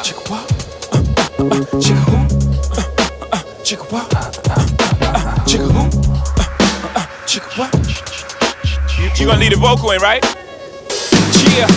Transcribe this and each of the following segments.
Jigga what? Jigga who? Jigga what? Jigga who? Jigga what? You gonna lead the vocal in, right? Yeah.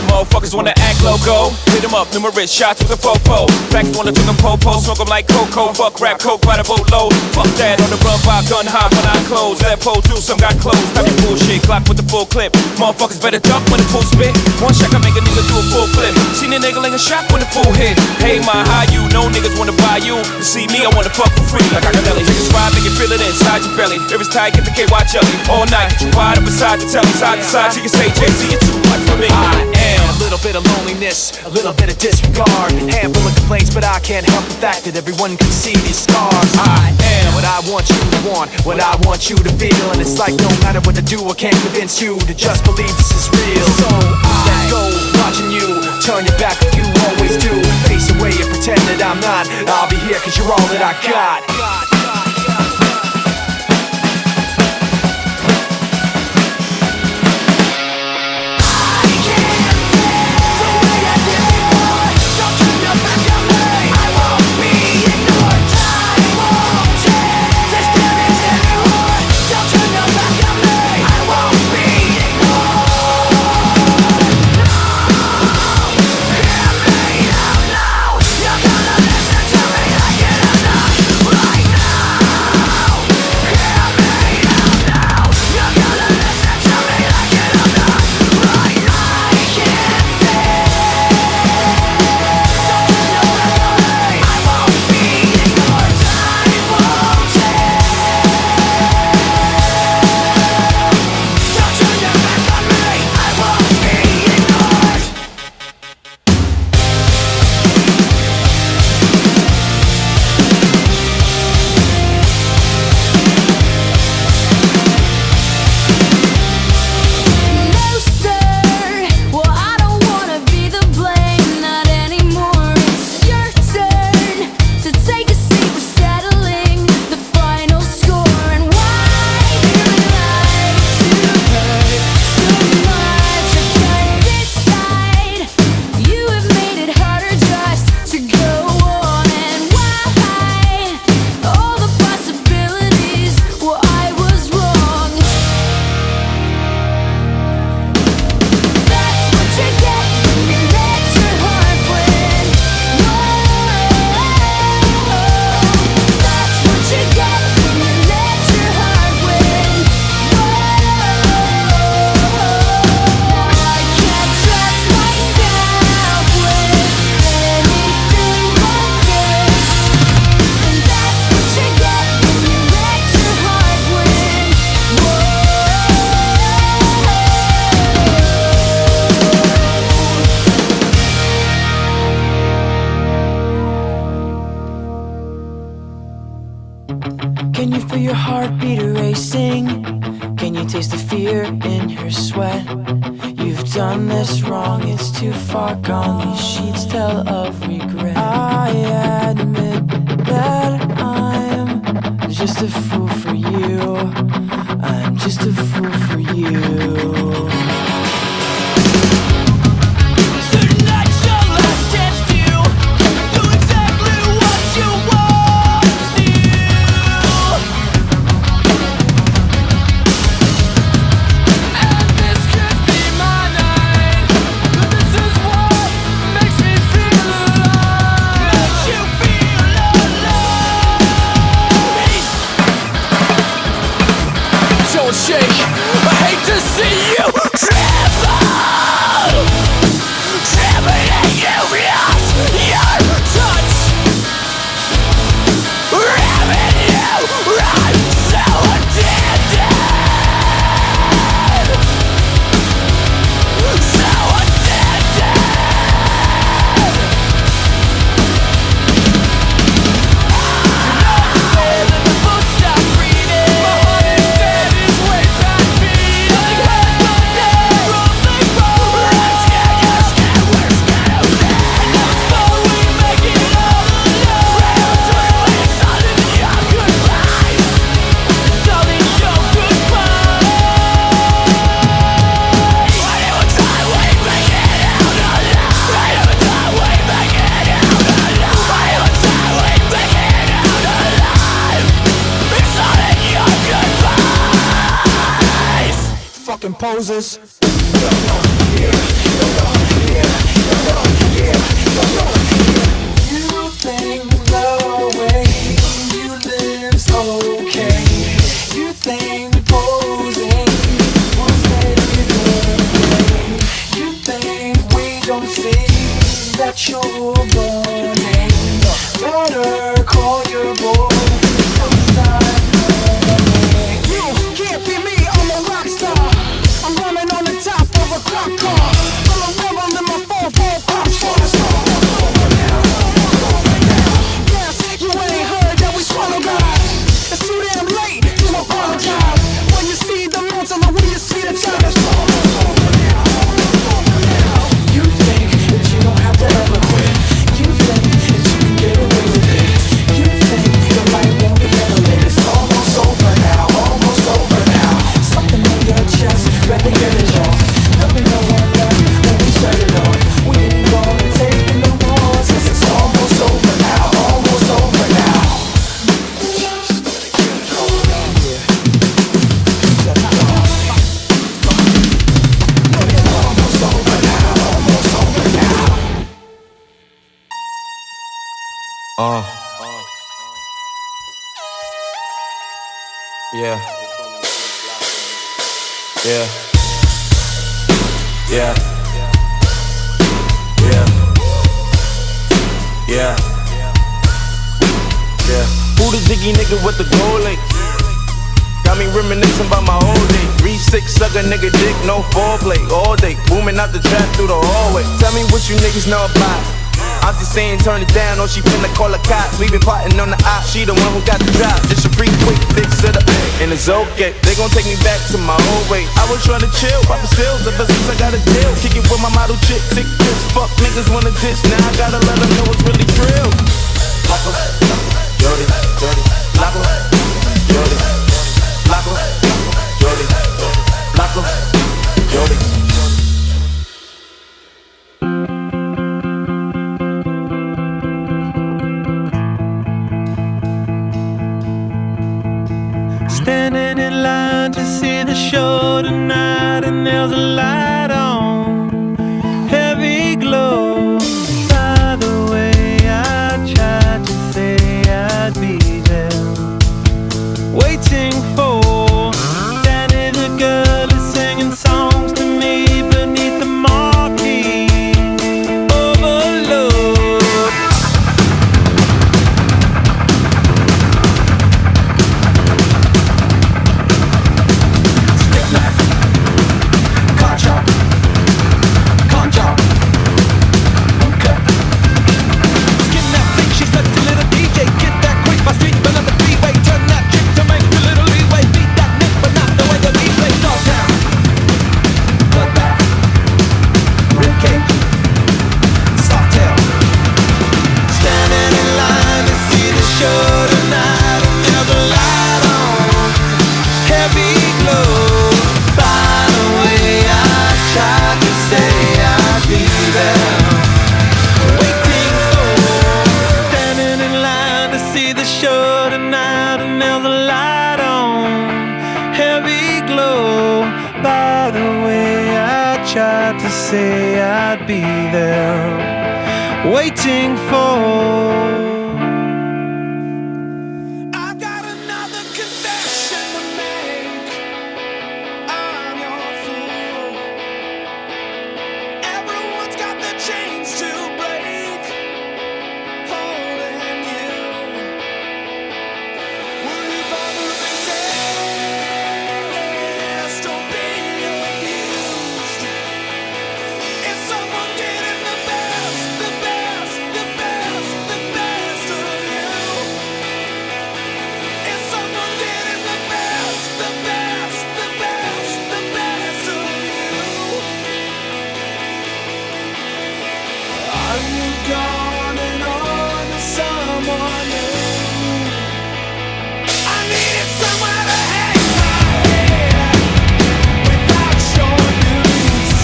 Motherfuckers wanna act loco. Hit them up, numerous shots with a fofo. Blacks wanna took them po-po, smoke them like cocoa. Fuck rap, coke by the boatload. Fuck that, on the run by gun high when I close. That pole through, some got closed. Stop your bullshit, Glock with the full clip. Motherfuckers better duck when the full spit. One shot can make a nigga do a full flip. Seen a nigga ling a shot when the full hit. Hey, my how you? No niggas wanna buy you. To see me, I wanna fuck for free. Like I got belly. Niggas ride, make you feel it inside your belly. If it's tight, get the KY jelly. All night, get you wide up beside the telly. Side to side, till you say Jay-Z, you're too much for me. I am a little bit of loneliness, a little bit of disregard. Handful of complaints, but I can't help the fact that everyone can see these scars. I am what I want you to want, what I want you to feel. And it's like no matter what I do, I can't convince you to just believe this is real. So I let go, watching you turn your back like you always do. Face away and pretend that I'm not. I'll be here cause you're all that I got. Can you feel your heartbeat racing? Can you taste the fear in her sweat? You've done this wrong, it's too far gone. These sheets tell of regret. I admit that I'm just a fool for you. I'm just a fool for you. Shake. fucking posers. You think the way you live's okay. You think posing will make it okay. You think we don't see that you're burning. Better call your boy. You can't be me, I'm a rockstar. I'm running on the top of a clock car. I'm a rebel in my 4-4 pop star. Yes, you ain't heard that we swallow guys. It's too damn late to apologize. When you see the mountain, or when you see the time. You think that you don't have to ever quit. You think that you can get away with it. You think the light won't be ever lit. It's almost over now, almost over now. Something on your chest, better get it off. There'll be no one left when we set it off. We ain't gonna take it no more, since it's almost over now, almost over now. Just better get it off. Yeah. Almost over now, almost over now. Yeah. Yeah. Yeah. Yeah. Yeah. Yeah. Who the jiggy nigga with the gold lake? Got me reminiscing about my whole day. 3-6 suck a nigga dick, no foreplay. All day, booming out the trap through the hallway. Tell me what you niggas know about it. Auntie saying turn it down, or she finna call a cop. We been plotting on the op, she the one who got the drop. It's a free quick fix it up, and it's okay. They gon' take me back to my old way. I was trying to chill, pop the pills, ever since I got a deal. Kick it with my model chick, tick this. Fuck niggas wanna diss, now I gotta let them know it's really real. Flacko, Joyde, Flacko, Joyde, Flacko, Joyde, Flacko, Joyde. Standing in line to see the show tonight, and there's a light on, heavy glow. By the way, I tried to say I'd be there, waiting for Danny the girl is singing songs to me beneath the marquee. Overload. Say I'd be there, waiting for. I've got another confession to make. I'm your fool. Everyone's got their chains to break, holding you. Will you bother resist? Don't be abused. Is someone getting the best, the best, the best, the best of you? Is someone getting the best, the best, the best, the best of you? Are you gone and on to someone new? I needed somewhere to hang my head without your news.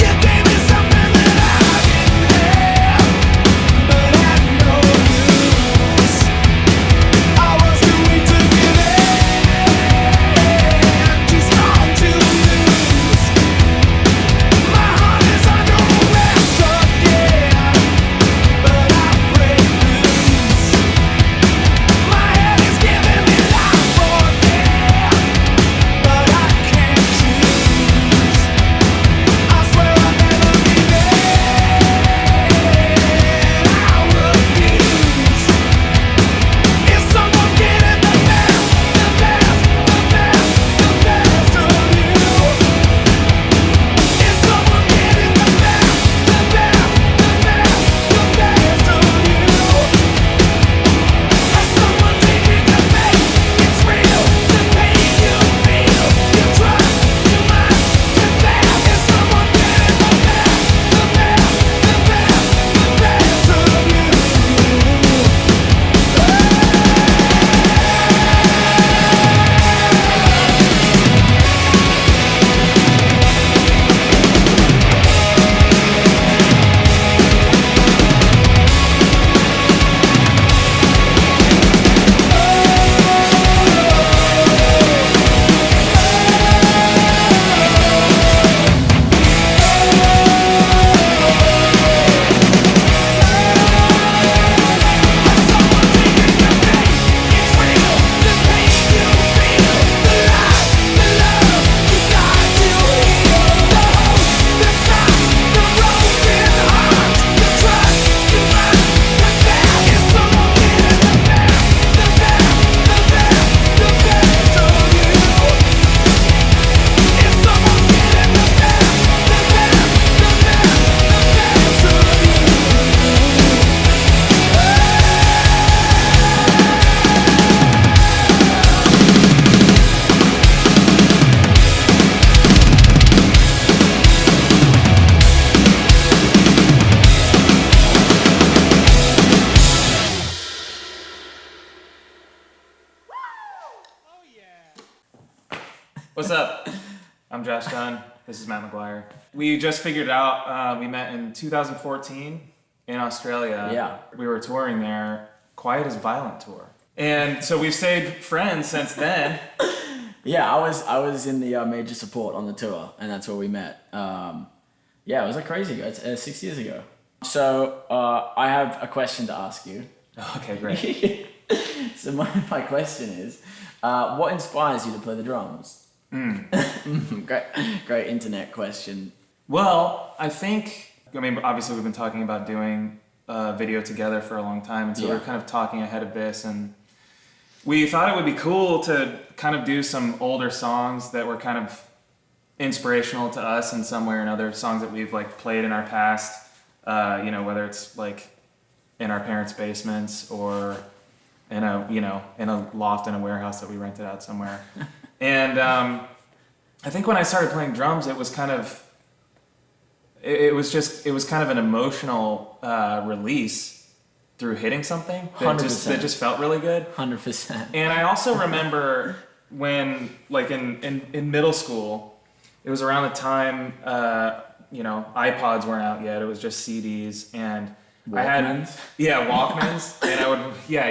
You gave me something that I didn't have, but had no use. I was too weak to give in, too strong to What's up? I'm Josh Dunn. This is Matt McGuire. We just figured it out. We met in 2014 in Australia. Yeah. We were touring there, Quiet as Violent tour. And so we've stayed friends since then. Yeah, I was in the major support on the tour, and that's where we met. Yeah, it was like crazy. It's 6 years ago. So I have a question to ask you. Okay, great. So my question is, what inspires you to play the drums? Great internet question. Well, obviously we've been talking about doing a video together for a long time, and so we were kind of talking ahead of this, and we thought it would be cool to kind of do some older songs that were kind of inspirational to us in some way or another, songs that we've like played in our past, whether it's like in our parents' basements or in a loft in a warehouse that we rented out somewhere. And I think when I started playing drums, it was kind of an emotional release through hitting something that just felt really good. 100%. And I also remember when, like in middle school, it was around the time iPods weren't out yet. It was just CDs, and Walkmans? Walkmans. And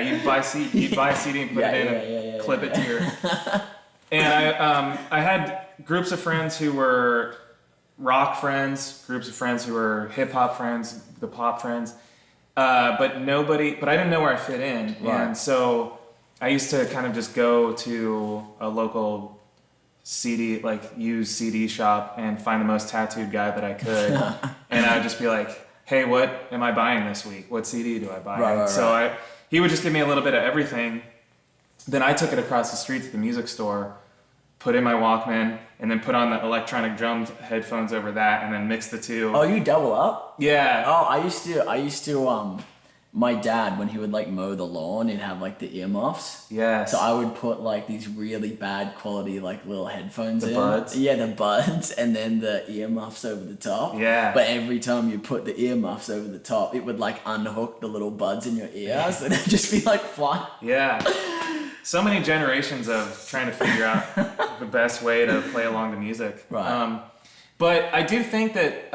you'd buy a CD and put it in and clip it to your. And I had groups of friends who were rock friends, groups of friends who were hip hop friends, the pop friends, but I didn't know where I fit in, right. And so I used to kind of just go to a local used CD shop and find the most tattooed guy that I could, and I would just be like, "Hey, what am I buying this week? What CD do I buy?" Right. He would just give me a little bit of everything. Then I took it across the street to the music store, put in my Walkman, and then put on the electronic drum headphones over that, and then mix the two. Oh, you double up? Yeah. Oh, I used to my dad, when he would like mow the lawn, he'd have like the earmuffs. Yes. So I would put like these really bad quality like little headphones in. The buds? Yeah, the buds, and then the earmuffs over the top. Yeah. But every time you put the earmuffs over the top, it would like unhook the little buds in your ears, and it'd just be like flying. Yeah. So many generations of trying to figure out the best way to play along to music. Right. But I do think that,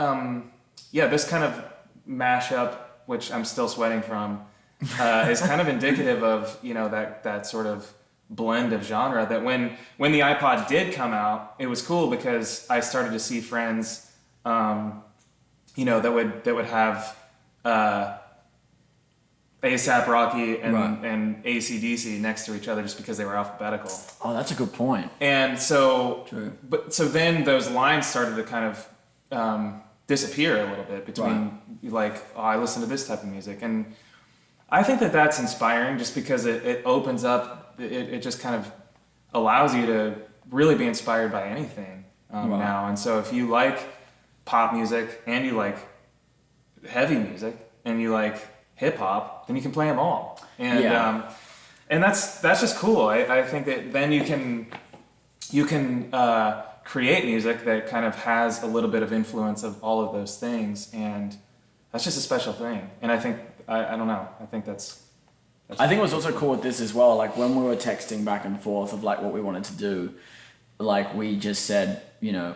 this kind of mashup, which I'm still sweating from, is kind of indicative of, that sort of blend of genre, that when the iPod did come out, it was cool because I started to see friends, that would have A$AP Rocky and AC/DC next to each other just because they were alphabetical. Oh, that's a good point. And so, True. So then those lines started to kind of disappear a little bit between I listen to this type of music, and I think that that's inspiring just because it opens up, it just kind of allows you to really be inspired by anything now. And so if you like pop music and you like heavy music and you like hip hop, then you can play them all. And and that's just cool. I think that then you can create music that kind of has a little bit of influence of all of those things, and that's just a special thing. And I think I don't know. I think that's I think what's also cool with this as well, like when we were texting back and forth of like what we wanted to do, like we just said,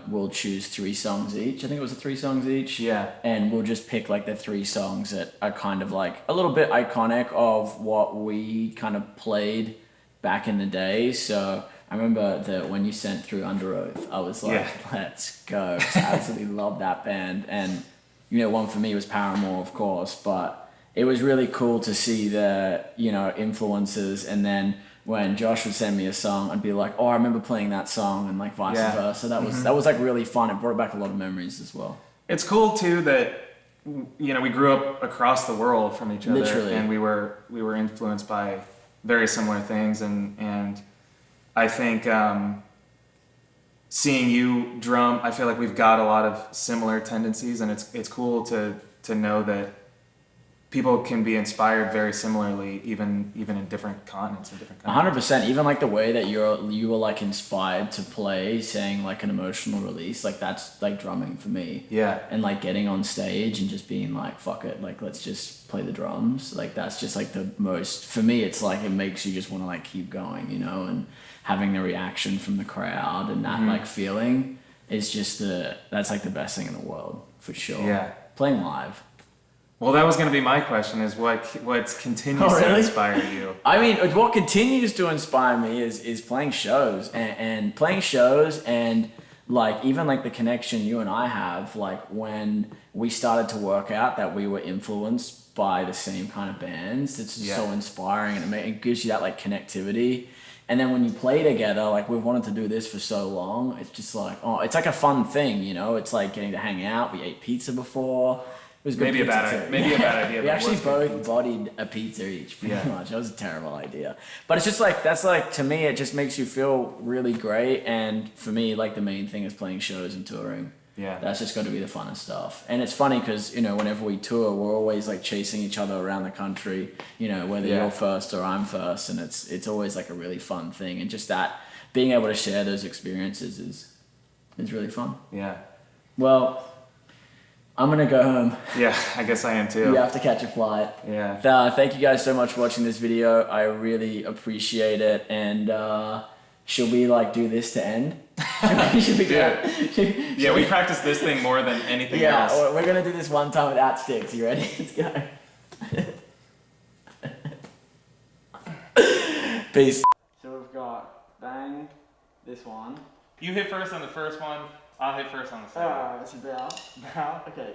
we'll choose 3 songs each. I think it was 3 songs each. Yeah. And we'll just pick like the 3 songs that are kind of like a little bit iconic of what we kind of played back in the day. So I remember that when you sent through Underoath, I was like, let's go. I absolutely love that band. And, one for me was Paramore, of course, but it was really cool to see the, influences. And then when Josh would send me a song, I'd be like, oh, I remember playing that song, and like vice versa. That was like really fun. It brought back a lot of memories as well. It's cool too that, we grew up across the world from each other. Literally. And we were influenced by very similar things. And I think seeing you drum, I feel like we've got a lot of similar tendencies, and it's cool to know that people can be inspired very similarly, even in different continents and different countries. 100%. Even like the way that you were like inspired to play, saying like an emotional release, like that's like drumming for me. Yeah. And like getting on stage and just being like, fuck it, like let's just play the drums. Like that's just like the most, for me, it's like it makes you just want to like keep going, you know, and having the reaction from the crowd and that like feeling is just that's like the best thing in the world for sure. Yeah. Playing live. Well, that was going to be my question: is what continues to inspire you? I mean, what continues to inspire me is playing shows and playing shows and like even like the connection you and I have. Like when we started to work out that we were influenced by the same kind of bands, it's just so inspiring and it gives you that like connectivity. And then when you play together, like we've wanted to do this for so long, it's just like it's like a fun thing, you know. It's like getting to hang out. We ate pizza before. It was good. Maybe a bad idea. We actually both bodied a pizza each, pretty much. That was a terrible idea. But it's just like, that's like, to me, it just makes you feel really great. And for me, like the main thing is playing shows and touring. Yeah. That's just got to be the funnest stuff. And it's funny because, you know, whenever we tour, we're always like chasing each other around the country, you know, whether you're first or I'm first. And it's always like a really fun thing. And just that, being able to share those experiences is really fun. Yeah. Well, I'm going to go home. Yeah, I guess I am too. You have to catch a flight. Yeah. Thank you guys so much for watching this video. I really appreciate it. And should we like do this to end? Should we do it? Yeah, we practice this thing more than anything else. Yeah, we're going to do this one time without sticks. You ready? Let's go. Peace. So we've got bang, this one. You hit first on the first one. I'll hit first on the second. It's a bow. Okay.